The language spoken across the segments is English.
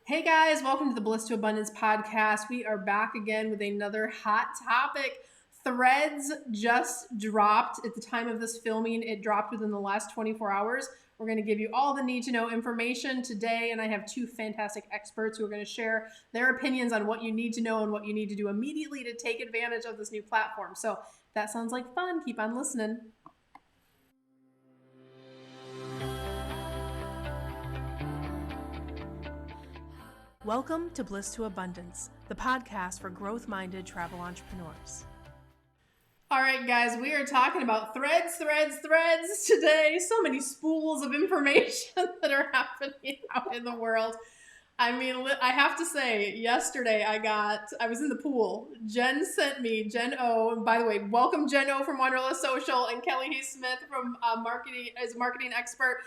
Hey guys, welcome to the Bliss to Abundance podcast. We are back again with another hot topic. Threads just dropped at the time of this filming. It dropped within the last 24 hours. We're going to give you all the need to know information today, and I have two fantastic experts who are going to share their opinions on what you need to know and what you need to do immediately to take advantage of this new platform. So, if that sounds like fun. Keep on listening. Welcome to Bliss to Abundance, the podcast for growth-minded travel entrepreneurs. All right, guys, we are talking about threads today. So many spools of information that are happening out in the world. I mean, I have to say, yesterday I was in the pool. Jen O, and by the way, welcome Jen O from Wanderlust Social and Kelly Hayes Smith from marketing as a marketing expert.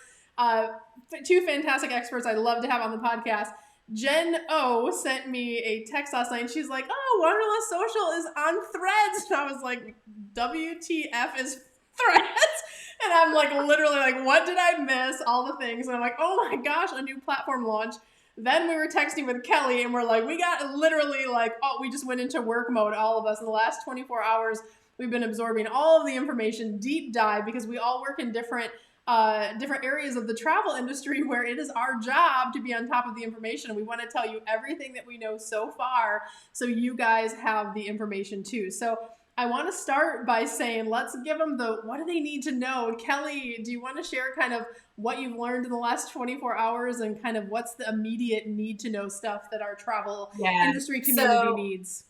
Two fantastic experts I'd love to have on the podcast. Jen O sent me a text last night and she's like, oh, Wanderlust Social is on Threads. And I was like, WTF is Threads? And I'm like, literally like, what did I miss? All the things. And I'm like, oh my gosh, a new platform launch. Then we were texting with Kelly and we're like, we got literally like, oh, we just went into work mode, all of us. In the last 24 hours, we've been absorbing all of the information, deep dive, because we all work in different areas of the travel industry where it is our job to be on top of the information. We want to tell you everything that we know so far so you guys have the information too. So I want to start by saying, let's give them what do they need to know? Kelly, do you want to share kind of what you've learned in the last 24 hours and kind of what's the immediate need to know stuff that our travel industry community needs?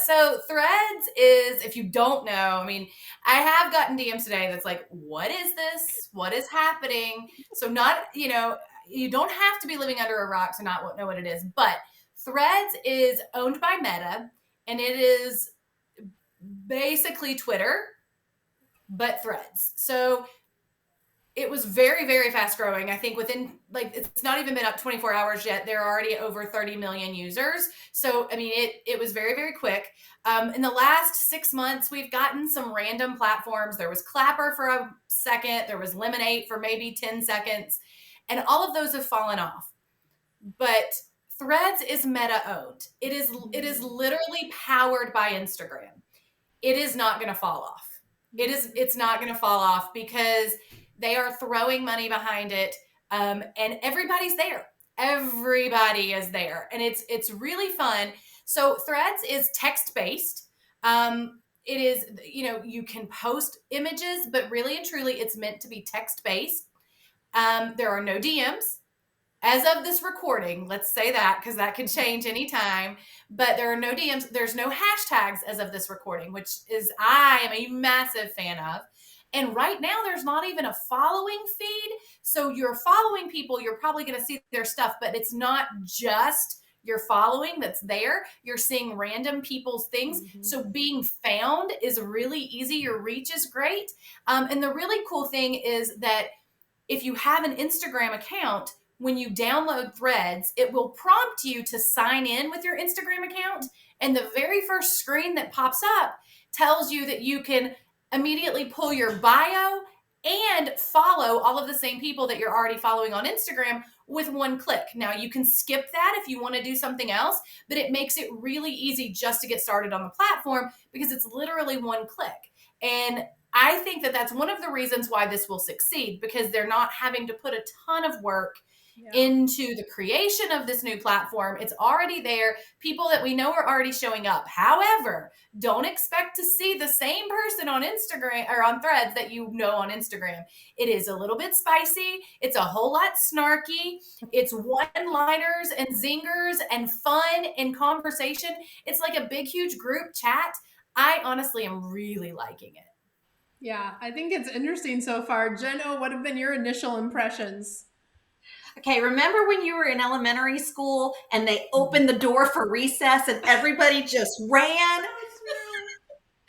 So Threads is, if you don't know, I mean, I have gotten DMs today that's like, what is this? What is happening? So you don't have to be living under a rock to not know what it is, but Threads is owned by Meta and it is basically Twitter, but Threads. So it was very, very fast growing. I think within, it's not even been up 24 hours yet. There are already over 30 million users. So, I mean, it was very, very quick. In the last 6 months, we've gotten some random platforms. There was Clapper for a second. There was Lemonade for maybe 10 seconds. And all of those have fallen off. But Threads is Meta owned. It is literally powered by Instagram. It is not going to fall off. It's not going to fall off because they are throwing money behind it, and everybody's there. Everybody is there, and it's really fun. So Threads is text-based. It is, you can post images, but really and truly, it's meant to be text-based. There are no DMs. As of this recording, let's say that, because that could change anytime, but there are no DMs. There's no hashtags as of this recording, which I am a massive fan of. And right now, there's not even a following feed. So you're following people, you're probably going to see their stuff, but it's not just your following that's there. You're seeing random people's things. Mm-hmm. So being found is really easy. Your reach is great. And the really cool thing is that if you have an Instagram account, when you download Threads, it will prompt you to sign in with your Instagram account. And the very first screen that pops up tells you that you can immediately pull your bio and follow all of the same people that you're already following on Instagram with one click. Now, you can skip that if you want to do something else, but it makes it really easy just to get started on the platform because it's literally one click. And I think that that's one of the reasons why this will succeed, because they're not having to put a ton of work into the creation of this new platform. It's already there. People that we know are already showing up. However, don't expect to see the same person on Instagram or on Threads that you know on Instagram. It is a little bit spicy. It's a whole lot snarky. It's one-liners and zingers and fun and conversation. It's like a big, huge group chat. I honestly am really liking it. Yeah, I think it's interesting so far. Jenna, what have been your initial impressions? Okay, remember when you were in elementary school and they opened the door for recess and everybody just ran?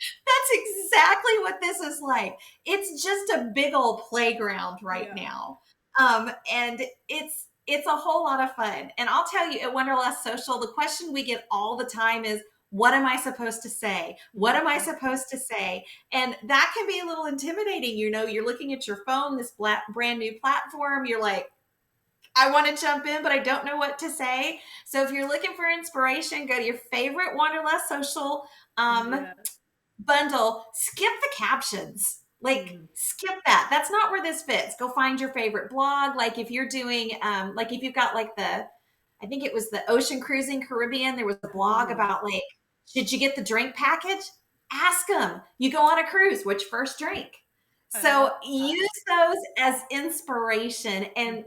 That's exactly what this is like. It's just a big old playground right now. And it's a whole lot of fun. And I'll tell you, at Wanderlust Social, the question we get all the time is, what am I supposed to say? What am I supposed to say? And that can be a little intimidating. You're looking at your phone, this brand new platform. You're like, I want to jump in, but I don't know what to say. So if you're looking for inspiration, go to your favorite Wanderlust social Yeah. bundle. Skip the captions. Like, skip that. That's not where this fits. Go find your favorite blog. Like if you're doing, like if you've got like I think it was the Ocean Cruising Caribbean. There was a blog about like, should you get the drink package? Ask them. You go on a cruise, which first drink? So use those as inspiration and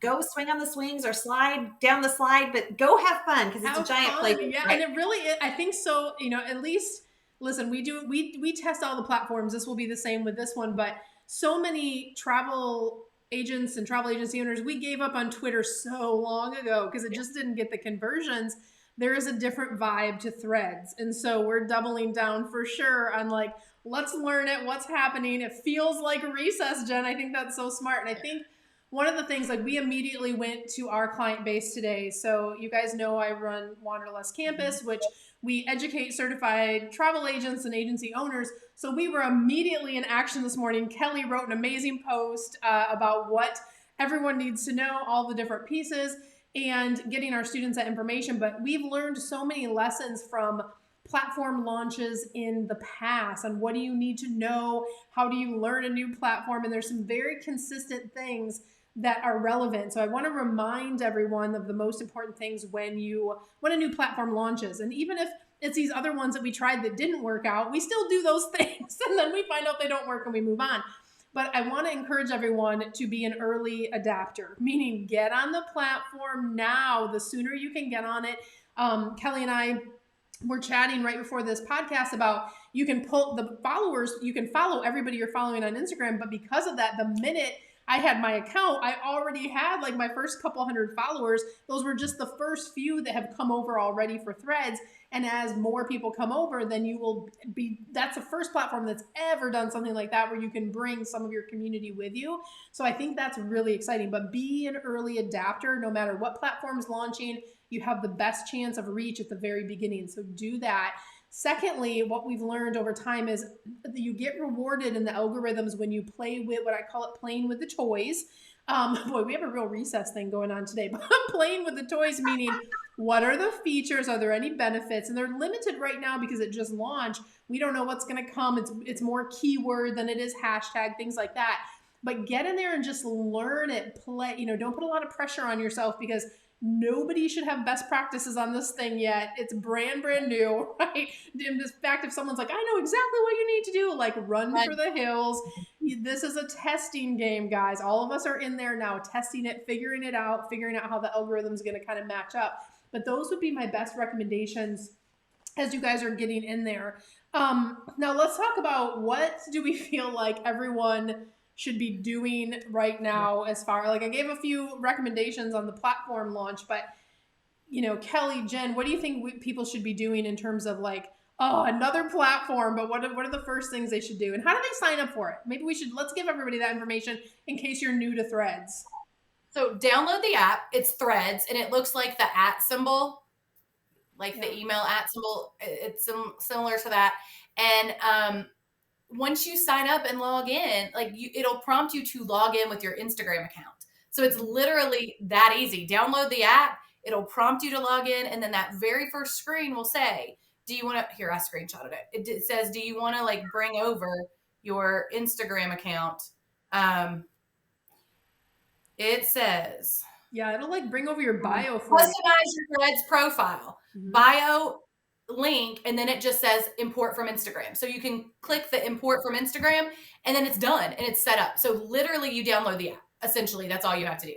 go swing on the swings or slide down the slide, but go have fun because it's a giant playground. Yeah, right? and it really is, I think so, at least listen, we test all the platforms. This will be the same with this one, but so many travel agents and travel agency owners, we gave up on Twitter so long ago because it just didn't get the conversions. There is a different vibe to Threads. And so we're doubling down for sure on like, let's learn it, what's happening. It feels like recess, Jen. I think that's so smart. And I think one of the things, like we immediately went to our client base today. So you guys know I run Wanderlust Campus, which we educate certified travel agents and agency owners. So we were immediately in action this morning. Kelly wrote an amazing post about what everyone needs to know, all the different pieces, and getting our students that information. But we've learned so many lessons from platform launches in the past on what do you need to know, how do you learn a new platform, and there's some very consistent things that are relevant. So I want to remind everyone of the most important things when a new platform launches. And even if it's these other ones that we tried that didn't work out, we still do those things and then we find out they don't work and we move on. But I want to encourage everyone to be an early adapter, meaning get on the platform now. The sooner you can get on it. Kelly and I were chatting right before this podcast about you can pull the followers, you can follow everybody you're following on Instagram. But because of that, the minute I had my account, I already had like my first couple hundred followers. Those were just the first few that have come over already for Threads. And as more people come over, then you will that's the first platform that's ever done something like that where you can bring some of your community with you. So I think that's really exciting, but be an early adapter. No matter what platform is launching, you have the best chance of reach at the very beginning. So do that. Secondly, what we've learned over time is you get rewarded in the algorithms when you play with what I call it playing with the toys. Boy, we have a real recess thing going on today, but playing with the toys, meaning what are the features? Are there any benefits? And they're limited right now because it just launched. We don't know what's going to come. It's more keyword than it is hashtag, things like that. But get in there and just learn it, play, don't put a lot of pressure on yourself because nobody should have best practices on this thing yet. It's brand new, right? In the fact, if someone's like, I know exactly what you need to do, like run for the hills. This is a testing game, guys. All of us are in there now testing it, figuring out how the algorithm is going to kind of match up. But those would be my best recommendations as you guys are getting in there. Now let's talk about what do we feel like everyone should be doing right now as far, like I gave a few recommendations on the platform launch, but Kelly, Jen, what do you think people should be doing in terms of like, oh, another platform, but what are the first things they should do and how do they sign up for it? Maybe let's give everybody that information in case you're new to Threads. So download the app, it's Threads, and it looks like the @ symbol, like the email @ symbol. It's similar to that. And once you sign up and log in, it'll prompt you to log in with your Instagram account. So it's literally that easy. Download the app, it'll prompt you to log in, and then that very first screen will say, do you want to, here, I screenshotted it. It says, do you want to bring over your Instagram account? It says, yeah, it'll bring over your bio for customize your Threads profile, bio link, and then it just says import from Instagram. So you can click the import from Instagram and then it's done and it's set up. So literally you download the app. Essentially, that's all you have to do.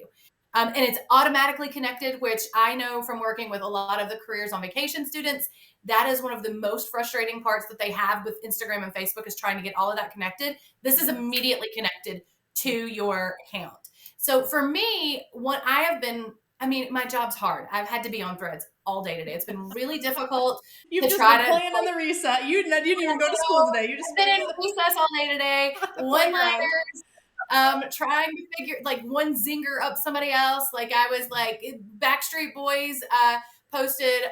And it's automatically connected, which I know from working with a lot of the careers on vacation students, that is one of the most frustrating parts that they have with Instagram and Facebook is trying to get all of that connected. This is immediately connected to your account. So for me, my job's hard. I've had to be on Threads all day today. It's been really difficult. You've just been playing on the reset. You didn't even go to school today. You just been in recess all day today. One-liners, trying to figure one zinger up somebody else. I was Backstreet Boys posted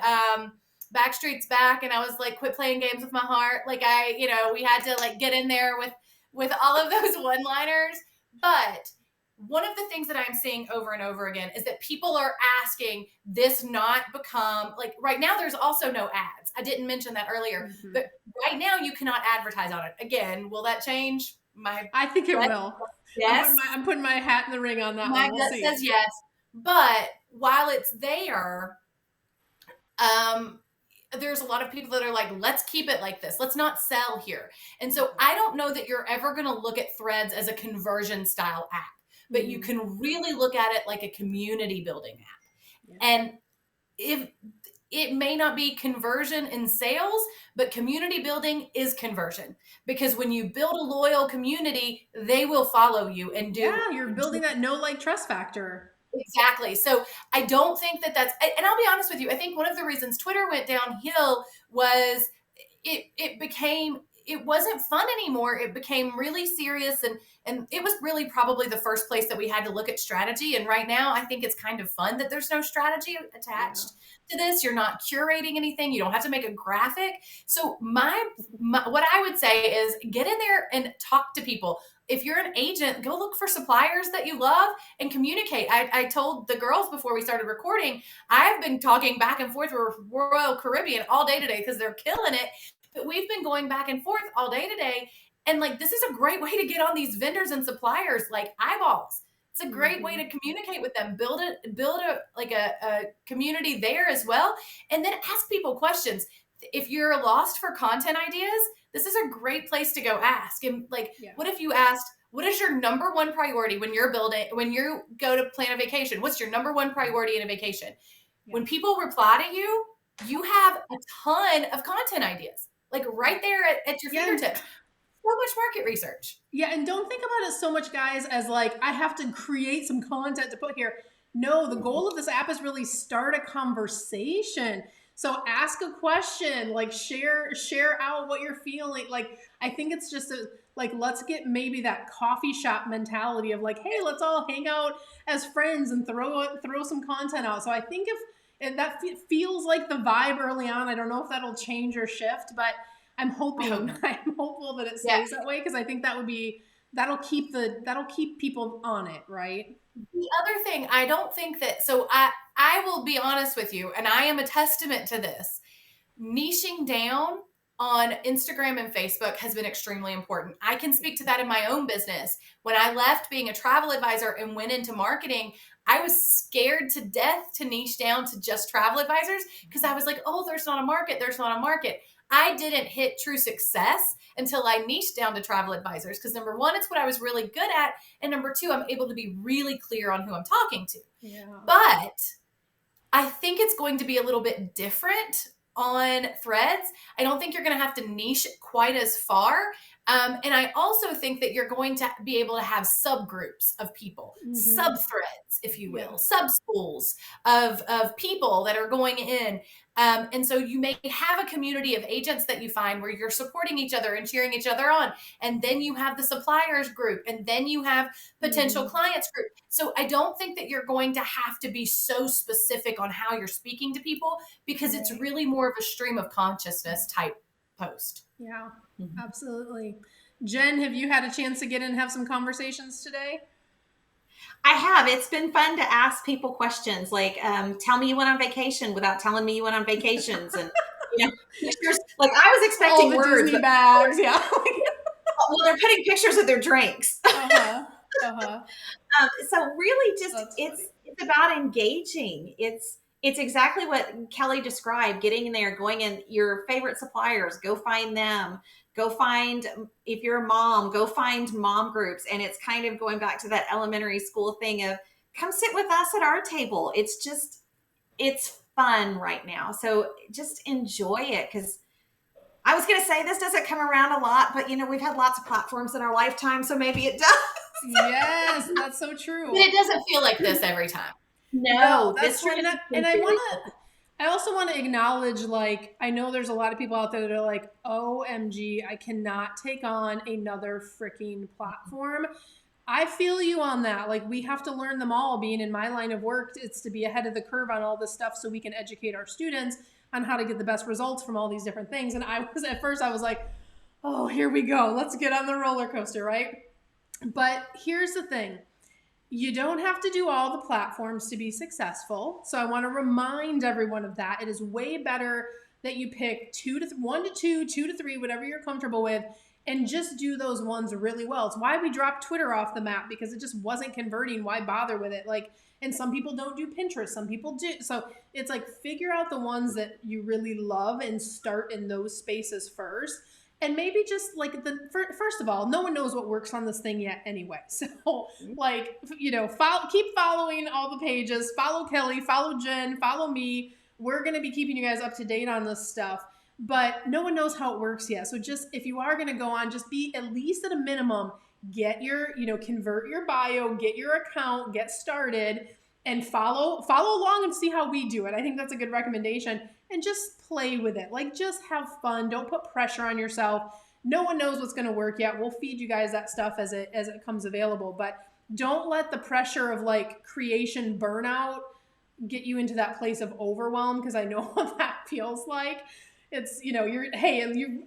Backstreet's Back, and I was quit playing games with my heart. We had to get in there with all of those one-liners, but one of the things that I'm seeing over and over again is that people are asking this not become like right now, there's also no ads. I didn't mention that earlier, but right now you cannot advertise on it. Again, will that change? I think it will. Yes. I'm putting my hat in the ring on that My one. We'll gut see. says yes. But while it's there, there's a lot of people that are like, let's keep it like this. Let's not sell here. And so I don't know that you're ever going to look at Threads as a conversion style app, but you can really look at it like a community building app. Yeah. And if it may not be conversion in sales, but community building is conversion, because when you build a loyal community, they will follow you and do. Yeah, you're building that know, like, trust factor. Exactly. So I don't think that that's, and I'll be honest with you, I think one of the reasons Twitter went downhill was it wasn't fun anymore. It became really serious, and it was really probably the first place that we had to look at strategy. And right now I think it's kind of fun that there's no strategy attached to this. You're not curating anything. You don't have to make a graphic. So my what I would say is get in there and talk to people. If you're an agent, go look for suppliers that you love and communicate. I told the girls before we started recording, I've been talking back and forth with Royal Caribbean all day today because they're killing it. But we've been going back and forth all day today. And like, this is a great way to get on these vendors and suppliers like eyeballs. It's a great way to communicate with them, build a community there as well. And then ask people questions. If you're lost for content ideas, this is a great place to go ask. And like, what if you asked, what is your number one priority when you go to plan a vacation? What's your number one priority in a vacation? Yeah. When people reply to you, you have a ton of content ideas, like right there at your fingertips. So much market research. Yeah. And don't think about it so much, guys, as like, I have to create some content to put here. No, the goal of this app is really start a conversation. So ask a question, like share out what you're feeling. Like, I think it's just let's get maybe that coffee shop mentality of like, hey, let's all hang out as friends and throw some content out. So I think if that feels like the vibe early on, I don't know if that'll change or shift, but I'm hopeful that it stays that way, because I think that'll keep people on it, right? The other thing, I don't think that, so I will be honest with you, and I am a testament to this. Niching down on Instagram and Facebook has been extremely important. I can speak to that in my own business. When I left being a travel advisor and went into marketing, I was scared to death to niche down to just travel advisors because I was like, oh, there's not a market. I didn't hit true success until I niched down to travel advisors, because number one, it's what I was really good at. And number two, I'm able to be really clear on who I'm talking to. Yeah. But I think it's going to be a little bit different on Threads. I don't think you're going to have to niche quite as far. And I also think that you're going to be able to have subgroups of people, sub-threads, if you will, sub-schools of people that are going in. And so you may have a community of agents that you find where you're supporting each other and cheering each other on. And then you have the suppliers group, and then you have potential clients group. So I don't think that you're going to have to be so specific on how you're speaking to people, because it's really more of a stream of consciousness type post. Yeah, absolutely. Jen, have you had a chance to get in and have some conversations today? I have. It's been fun to ask people questions like, tell me you went on vacation without telling me you went on vacations. And, pictures. Like, I was expecting all the words. Disney bags, yeah. Well, they're putting pictures of their drinks. So really just, it's about engaging. It's exactly what Kelly described, getting in there, going in your favorite suppliers, go find them. Go find, if you're a mom, go find mom groups. And it's kind of going back to that elementary school thing of come sit with us at our table. It's fun right now. So just enjoy it. Because I was going to say this doesn't come around a lot, but we've had lots of platforms in our lifetime. So maybe it does. Yes, that's so true. But it doesn't feel like this every time. No, that's true. And I also want to acknowledge, like, I know there's a lot of people out there that are like, OMG, I cannot take on another freaking platform. I feel you on that. Like, we have to learn them all. Being in my line of work, it's to be ahead of the curve on all this stuff so we can educate our students on how to get the best results from all these different things. And at first I was like, oh, here we go. Let's get on the roller coaster, right? But here's the thing. You don't have to do all the platforms to be successful. So I want to remind everyone of that. It is way better that you pick 1 to 2, 2 to 3, whatever you're comfortable with, and just do those ones really well. It's why we dropped Twitter off the map, because it just wasn't converting. Why bother with it? Like, and some people don't do Pinterest, some people do. So it's like, figure out the ones that you really love and start in those spaces first. And maybe just like first of all, no one knows what works on this thing yet anyway. So like, keep following all the pages, follow Kelly, follow Jen, follow me. We're going to be keeping you guys up to date on this stuff, but no one knows how it works yet. So just, if you are going to go on, just be at least at a minimum, get your, convert your bio, get your account, get started, and follow along and see how we do it. I think that's a good recommendation. And just play with it. Like, just have fun. Don't put pressure on yourself. No one knows what's going to work yet. We'll feed you guys that stuff as it comes available, but don't let the pressure of like creation burnout get you into that place of overwhelm, because I know what that feels like. It's, you're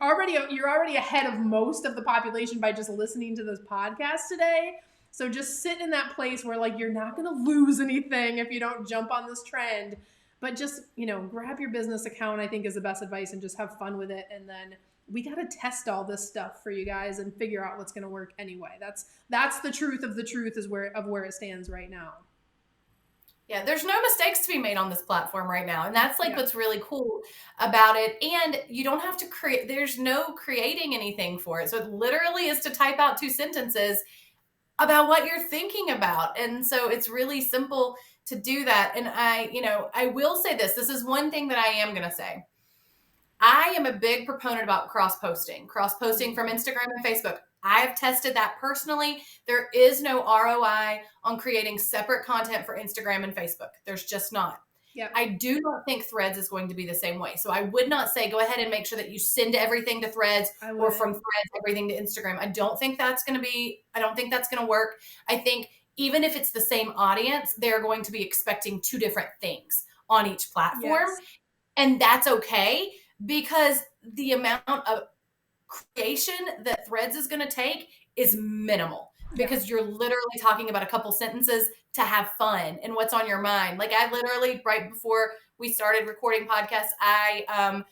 already ahead of most of the population by just listening to this podcast today. So just sit in that place where like, you're not going to lose anything if you don't jump on this trend. But just, grab your business account, I think, is the best advice, and just have fun with it. And then we got to test all this stuff for you guys and figure out what's going to work anyway. That's the truth of the truth of where it stands right now. Yeah, there's no mistakes to be made on this platform right now. And that's like what's really cool about it. And you don't have to there's no creating anything for it. So it literally is to type out 2 sentences about what you're thinking about. And so it's really simple to do that. And I will say this is one thing that I am going to say. I am a big proponent about cross-posting from Instagram and Facebook. I've tested that personally. There is no ROI on creating separate content for Instagram and Facebook. There's just not. Yep. I do not think Threads is going to be the same way. So I would not say go ahead and make sure that you send everything to Threads, or from Threads everything to Instagram. I don't think that's going to work. I think even if it's the same audience, they're going to be expecting 2 different things on each platform. Yes. And that's okay, because the amount of creation that Threads is going to take is minimal, because you're literally talking about a couple sentences to have fun and what's on your mind. Like, I literally, right before we started recording podcasts, I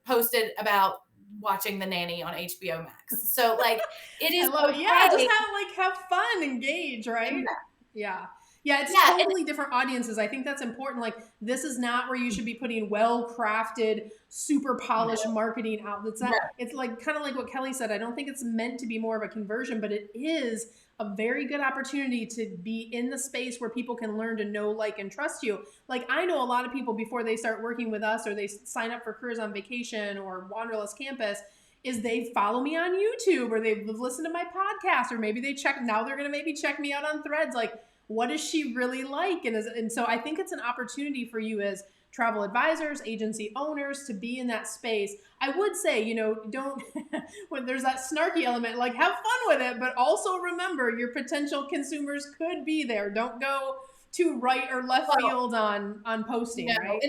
posted about watching The Nanny on HBO Max. So like, it is okay. Just have fun, engage, right? Yeah. It's totally different audiences. I think that's important. Like, this is not where you should be putting well-crafted, super polished marketing out. It's like kind of like what Kelly said. I don't think it's meant to be more of a conversion, but it is a very good opportunity to be in the space where people can learn to know, like, and trust you. Like, I know a lot of people, before they start working with us or they sign up for Careers on Vacation or Wanderlust Campus, is they follow me on YouTube, or they've listened to my podcast, or maybe now they're going to maybe check me out on Threads. Like, what is she really like? And so I think it's an opportunity for you as travel advisors, agency owners, to be in that space. I would say, don't, when there's that snarky element, like, have fun with it, but also remember your potential consumers could be there. Don't go too right or left field on posting, right?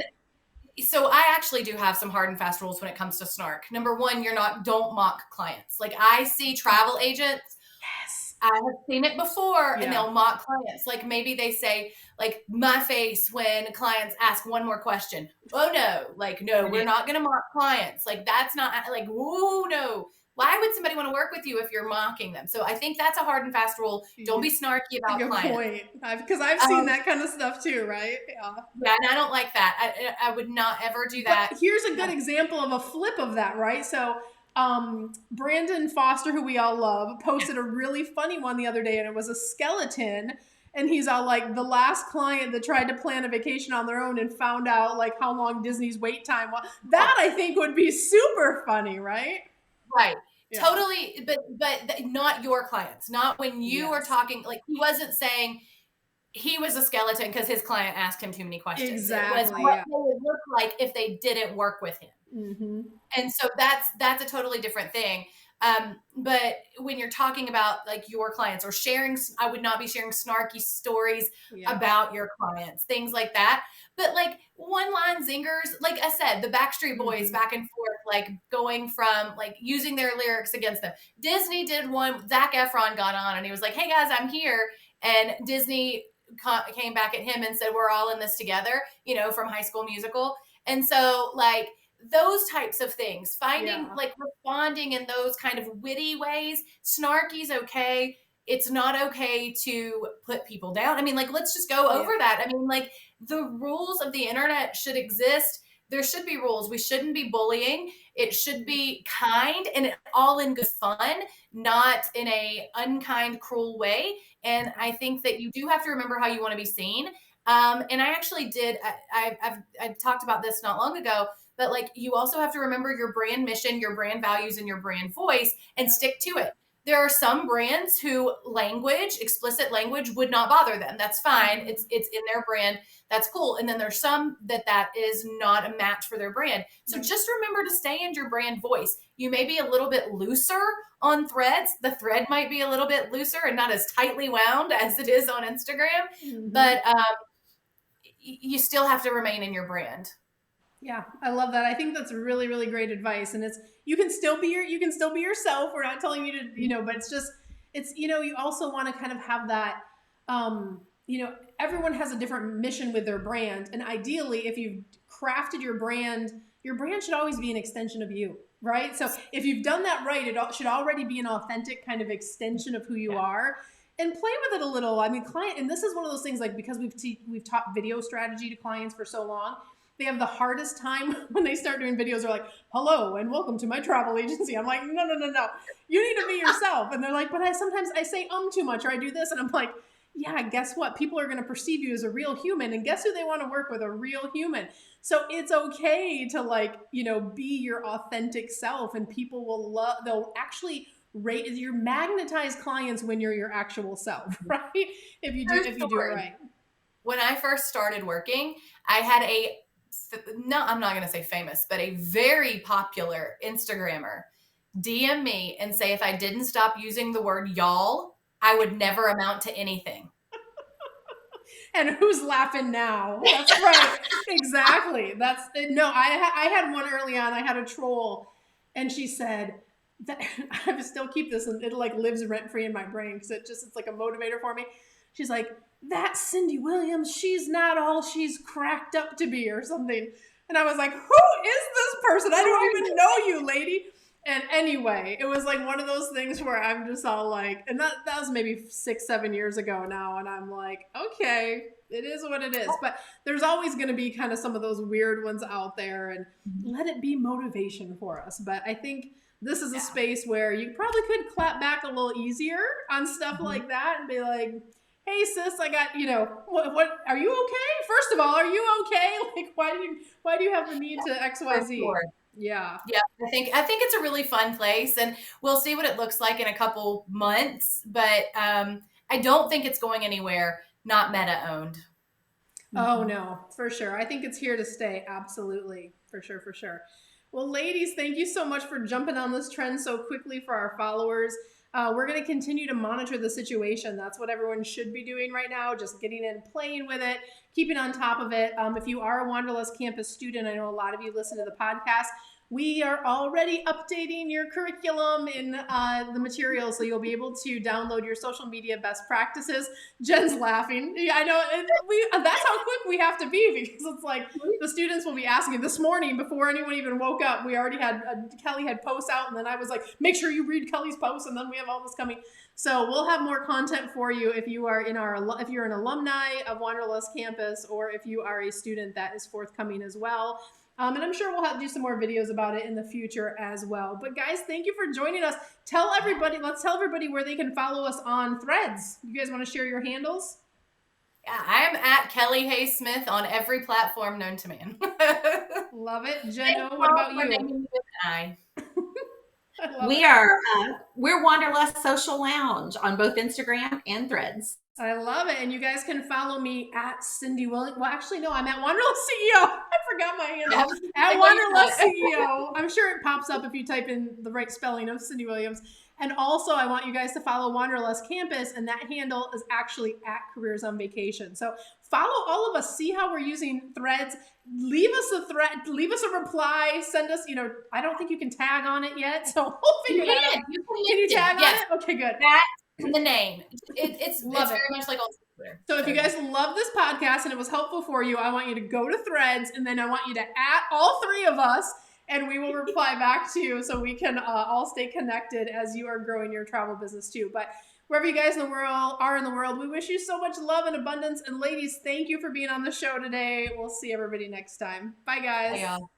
So I actually do have some hard and fast rules when it comes to snark. Number 1, don't mock clients. Like, I see travel agents. Yes. I have seen it before, and they'll mock clients. Like, maybe they say, like, my face when clients ask one more question. Oh no, like, no, we're not going to mock clients. Like, that's not like, whoa, no. Why would somebody want to work with you if you're mocking them? So I think that's a hard and fast rule. Don't be snarky about clients. Good point. Because I've seen that kind of stuff too, right? Yeah, and I don't like that. I would not ever do that. But here's a good example of a flip of that, right? So Brandon Foster, who we all love, posted a really funny one the other day, and it was a skeleton. And he's all like, the last client that tried to plan a vacation on their own and found out like how long Disney's wait time was. That, I think, would be super funny, right? Right. Yeah. Totally. But not your clients, not when you are talking, like, he wasn't saying he was a skeleton because his client asked him too many questions. Exactly. It was what they would look like if they didn't work with him. Mm-hmm. And so that's a totally different thing. But when you're talking about like your clients or I would not be sharing snarky stories about your clients, things like that. But like one-line zingers, like I said, the Backstreet Boys back and forth, like going from like using their lyrics against them. Disney did one, Zac Efron got on and he was like, hey guys, I'm here. and Disney came back at him and said, we're all in this together, from High School Musical. And so like those types of things, finding like responding in those kind of witty ways. Snarky's okay. It's not okay to put people down. I mean, like, let's just go over that. I mean, like, the rules of the internet should exist. There should be rules. We shouldn't be bullying. It should be kind and all in good fun, not in a unkind, cruel way. And I think that you do have to remember how you want to be seen. And I actually did, I talked about this not long ago, but like, you also have to remember your brand mission, your brand values, and your brand voice, and stick to it. There are some brands who explicit language would not bother them. That's fine. It's in their brand. That's cool. And then there's some that is not a match for their brand. So just remember to stay in your brand voice. You may be a little bit looser on Threads. The thread might be a little bit looser and not as tightly wound as it is on Instagram, but you still have to remain in your brand. Yeah, I love that. I think that's really, really great advice. And you can still be yourself. We're not telling you to, but it's you also want to kind of have that, everyone has a different mission with their brand. And ideally, if you've crafted your brand should always be an extension of you, right? So if you've done that right, it should already be an authentic kind of extension of who you are. And play with it a little. I mean, and this is one of those things, like, because we've taught video strategy to clients for so long, they have the hardest time when they start doing videos. They're like, hello and welcome to my travel agency. I'm like, no. You need to be yourself. And they're like, but sometimes I say too much, or I do this. And I'm like, yeah, guess what? People are going to perceive you as a real human. And guess who they want to work with? A real human. So it's okay to be your authentic self, and people they'll actually rate you. Magnetize clients when you're your actual self, right? If you do it right. When I first started working, I had I'm not going to say famous, but a very popular Instagrammer DM me and say, if I didn't stop using the word y'all, I would never amount to anything. And who's laughing now? That's right. Exactly. I had one early on. I had a troll, and she said that I still keep this, and it like lives rent free in my brain because it's like a motivator for me. She's like, that Cyndi Williams, she's not all she's cracked up to be, or something. And I was like, who is this person? I don't even know you, lady. And anyway, it was like one of those things where I'm just all like, and that was maybe 6-7 years ago now. And I'm like, okay, it is what it is. But there's always going to be kind of some of those weird ones out there, and let it be motivation for us. But I think this is a space where you probably could clap back a little easier on stuff like that and be like, hey sis, I got, what are you okay? First of all, are you okay? Like, why do you have the need to XYZ? Sure. Yeah. I think it's a really fun place, and we'll see what it looks like in a couple months, but I don't think it's going anywhere. Not Meta owned. Oh no, for sure. I think it's here to stay. Absolutely. For sure. Well, ladies, thank you so much for jumping on this trend so quickly for our followers. We're going to continue to monitor the situation. That's what everyone should be doing right now, just getting in, playing with it, keeping on top of it. If you are a Wanderlust Campus student, I know a lot of you listen to the podcast. We are already updating your curriculum in the material, so you'll be able to download your social media best practices. Jen's laughing. Yeah, I know. That's how quick we have to be, because it's like the students will be asking. This morning, before anyone even woke up, we already had Kelly had posts out, and then I was like, make sure you read Kelly's posts, and then we have all this coming. So we'll have more content for you if you are if you're an alumni of Wanderlust Campus, or if you are a student that is forthcoming as well. And I'm sure we'll have to do some more videos about it in the future as well. But guys, thank you for joining us. Let's tell everybody where they can follow us on Threads. You guys want to share your handles? Yeah, I'm at Kelly Hayes Smith on every platform known to man. Love it. Jenna, what about you? We're Wanderlust Social Lounge on both Instagram and Threads. I love it. And you guys can follow me at Cyndi Williams. Well, actually, no, I'm at Wanderlust CEO. I forgot my handle. At Wanderlust CEO. I'm sure it pops up if you type in the right spelling of Cyndi Williams. And also, I want you guys to follow Wanderlust Campus, and that handle is actually at Careers on Vacation. So follow all of us. See how we're using Threads. Leave us a reply. Send us, I don't think you can tag on it yet, so we'll figure that out. Can you tag on it? Okay, good. in the name. It's very much like on Twitter. So if you guys love this podcast and it was helpful for you, I want you to go to Threads, and then I want you to at all three of us, and we will reply back to you so we can all stay connected as you are growing your travel business too. But wherever you guys are in the world, we wish you so much love and abundance. And ladies, thank you for being on the show today. We'll see everybody next time. Bye, guys. Bye, y'all.